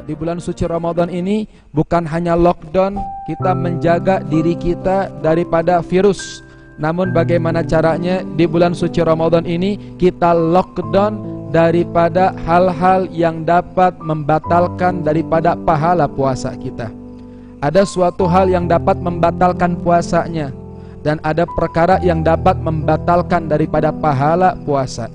di bulan suci Ramadan ini bukan hanya lockdown, kita menjaga diri kita daripada virus. Namun bagaimana caranya di bulan suci Ramadan ini kita lockdown daripada hal-hal yang dapat membatalkan daripada pahala puasa kita. Ada suatu hal yang dapat membatalkan puasanya, dan ada perkara yang dapat membatalkan daripada pahala puasa.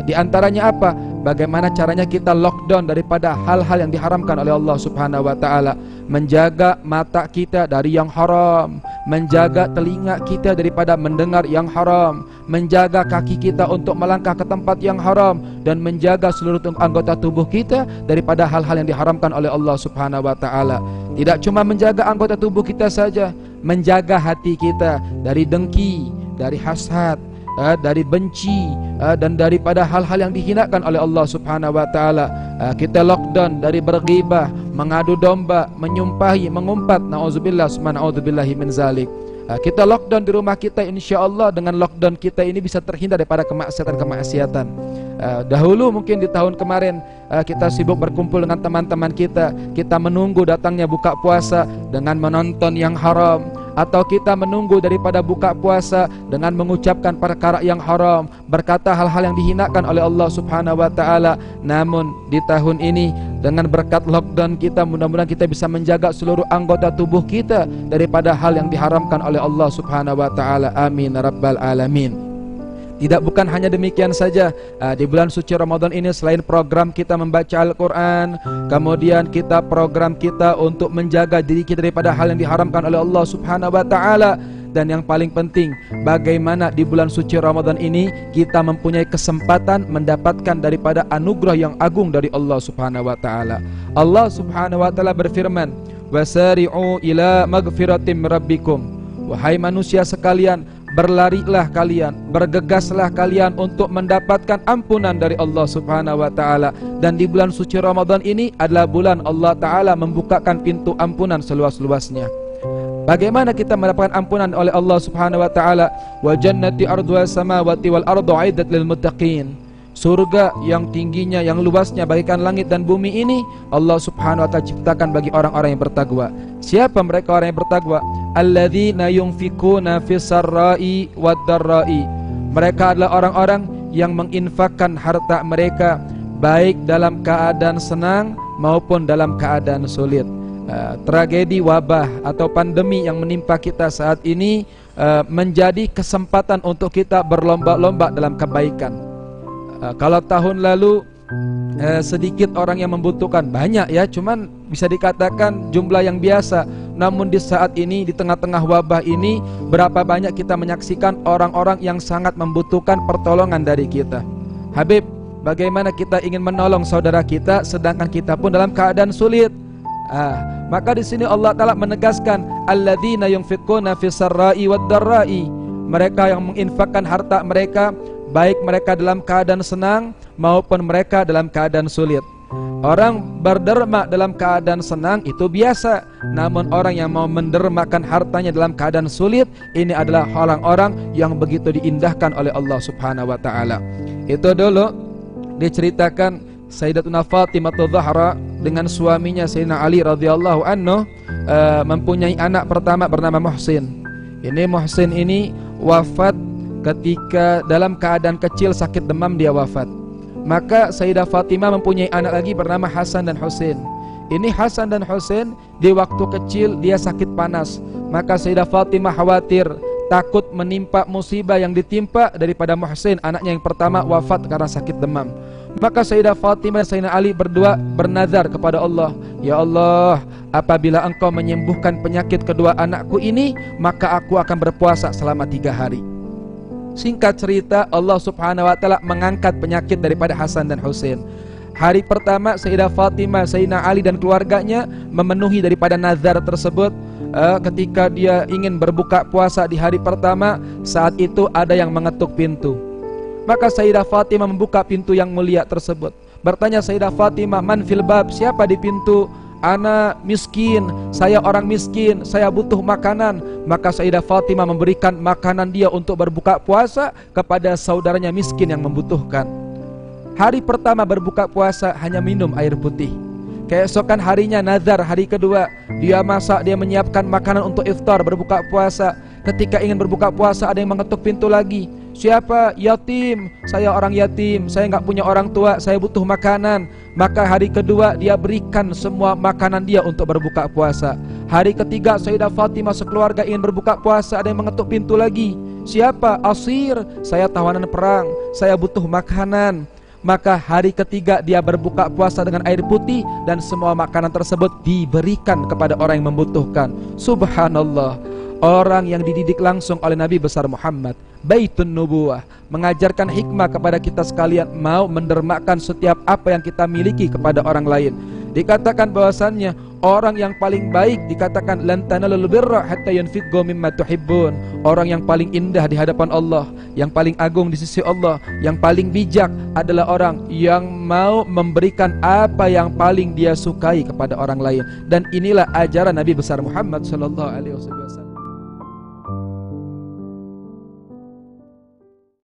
Di antaranya apa? Bagaimana caranya kita lockdown daripada hal-hal yang diharamkan oleh Allah Subhanahu wa taala. Menjaga mata kita dari yang haram, menjaga telinga kita daripada mendengar yang haram, menjaga kaki kita untuk melangkah ke tempat yang haram, dan menjaga seluruh anggota tubuh kita daripada hal-hal yang diharamkan oleh Allah Subhanahu wa taala. Tidak cuma menjaga anggota tubuh kita saja, menjaga hati kita dari dengki, dari hasad, dari benci, dan daripada hal-hal yang dihinakan oleh Allah Subhanahu wa taala. Kita lockdown dari berghibah, mengadu domba, menyumpahi, mengumpat, naudzubillah subhanallahi min zalik. Kita lockdown di rumah kita, insyaallah dengan lockdown kita ini bisa terhindar daripada kemaksiatan-kemaksiatan. Dahulu mungkin di tahun kemarin kita sibuk berkumpul dengan teman-teman kita menunggu datangnya buka puasa dengan menonton yang haram, atau kita menunggu daripada buka puasa dengan mengucapkan perkara yang haram, berkata hal-hal yang dihinakan oleh Allah Subhanahu wa taala. Namun di tahun ini dengan berkat lockdown kita, mudah-mudahan kita bisa menjaga seluruh anggota tubuh kita daripada hal yang diharamkan oleh Allah Subhanahu wa taala. Amin rabbal alamin. Tidak bukan hanya demikian saja, di bulan suci Ramadan ini selain program kita membaca Al-Quran, kemudian kita program kita untuk menjaga diri kita daripada hal yang diharamkan oleh Allah Subhanahu wa taala. Dan yang paling penting, bagaimana di bulan suci Ramadan ini kita mempunyai kesempatan mendapatkan daripada anugerah yang agung dari Allah Subhanahu wa taala. Allah Subhanahu wa taala berfirman, "Wasari'u ila magfiratim rabbikum." Wahai manusia sekalian, berlarilah kalian, bergegaslah kalian untuk mendapatkan ampunan dari Allah Subhanahu wa taala. Dan di bulan suci Ramadan ini adalah bulan Allah taala membukakan pintu ampunan seluas-luasnya. Bagaimana kita mendapatkan ampunan oleh Allah Subhanahu wa taala? Wa jannati arduha samawati wal ardu aidat lil muttaqin. Surga yang tingginya, yang luasnya bagaikan langit dan bumi ini Allah Subhanahu wa taala ciptakan bagi orang-orang yang bertakwa. Siapa mereka orang yang bertakwa? Alladzina yunfikuna fis sarra'i wad dharra'i. Mereka adalah orang-orang yang menginfakkan harta mereka baik dalam keadaan senang maupun dalam keadaan sulit. Tragedi wabah atau pandemi yang menimpa kita saat ini menjadi kesempatan untuk kita berlomba-lomba dalam kebaikan. Kalau tahun lalu sedikit orang yang membutuhkan, banyak ya, cuman bisa dikatakan jumlah yang biasa. Namun di saat ini, di tengah-tengah wabah ini, berapa banyak kita menyaksikan orang-orang yang sangat membutuhkan pertolongan dari kita. Habib, bagaimana kita ingin menolong saudara kita sedangkan kita pun dalam keadaan sulit? Maka di sini Allah Ta'ala menegaskan, alladzina yunfiquna fis sarra'i wad dharra'i. Mereka yang menginfakkan harta mereka baik mereka dalam keadaan senang maupun mereka dalam keadaan sulit. Orang berderma dalam keadaan senang itu biasa, namun orang yang mau mendermakan hartanya dalam keadaan sulit, ini adalah orang-orang yang begitu diindahkan oleh Allah Subhanahu wa taala. Itu dulu diceritakan Sayyidatuna Fatimah Zahra dengan suaminya Sayyidina Ali radhiyallahu anhu mempunyai anak pertama bernama Muhsin. Ini Muhsin ini wafat ketika dalam keadaan kecil sakit demam dia wafat. Maka Sayyidah Fatimah mempunyai anak lagi bernama Hasan dan Husain. Ini Hasan dan Husain di waktu kecil dia sakit panas. Maka Sayyidah Fatimah khawatir, takut menimpa musibah yang ditimpa daripada Muhsin, anaknya yang pertama wafat karena sakit demam. Maka Sayyidah Fatimah dan Sayyidina Ali berdua bernazar kepada Allah, ya Allah, apabila engkau menyembuhkan penyakit kedua anakku ini, maka aku akan berpuasa selama 3 hari. Singkat cerita, Allah Subhanahu wa taala mengangkat penyakit daripada Hasan dan Husain. Hari pertama Sayyidah Fatimah, Sayyidina Ali dan keluarganya memenuhi daripada nazar tersebut. Ketika dia ingin berbuka puasa di hari pertama, saat itu ada yang mengetuk pintu. Maka Sayyidah Fatimah membuka pintu yang mulia tersebut. Bertanya Sayyidah Fatimah, man fil bab, siapa di pintu? Ana miskin, saya orang miskin, saya butuh makanan. Maka Sayyidah Fatimah memberikan makanan dia untuk berbuka puasa kepada saudaranya miskin yang membutuhkan. Hari pertama berbuka puasa hanya minum air putih. Keesokan harinya nazar, hari kedua dia masak, dia menyiapkan makanan untuk iftar, berbuka puasa. Ketika ingin berbuka puasa ada yang mengetuk pintu lagi. Siapa? Yatim. Saya orang yatim, saya nggak punya orang tua, saya butuh makanan. Maka hari kedua dia berikan semua makanan dia untuk berbuka puasa. Hari ketiga Sayyidah Fatimah sekeluarga ingin berbuka puasa, ada yang mengetuk pintu lagi. Siapa? Asir. Saya tawanan perang, saya butuh makanan. Maka hari ketiga dia berbuka puasa dengan air putih, dan semua makanan tersebut diberikan kepada orang yang membutuhkan. Subhanallah, orang yang dididik langsung oleh Nabi besar Muhammad, Baitun Nubuwah, mengajarkan hikmah kepada kita sekalian, mau mendermakan setiap apa yang kita miliki kepada orang lain. Dikatakan bahwasannya orang yang paling baik, dikatakan lan tanalul birra hatta yunfiqu mimma tuhibbun. Orang yang paling indah di hadapan Allah, yang paling agung di sisi Allah, yang paling bijak adalah orang yang mau memberikan apa yang paling dia sukai kepada orang lain. Dan inilah ajaran Nabi besar Muhammad sallallahu alaihi wasallam.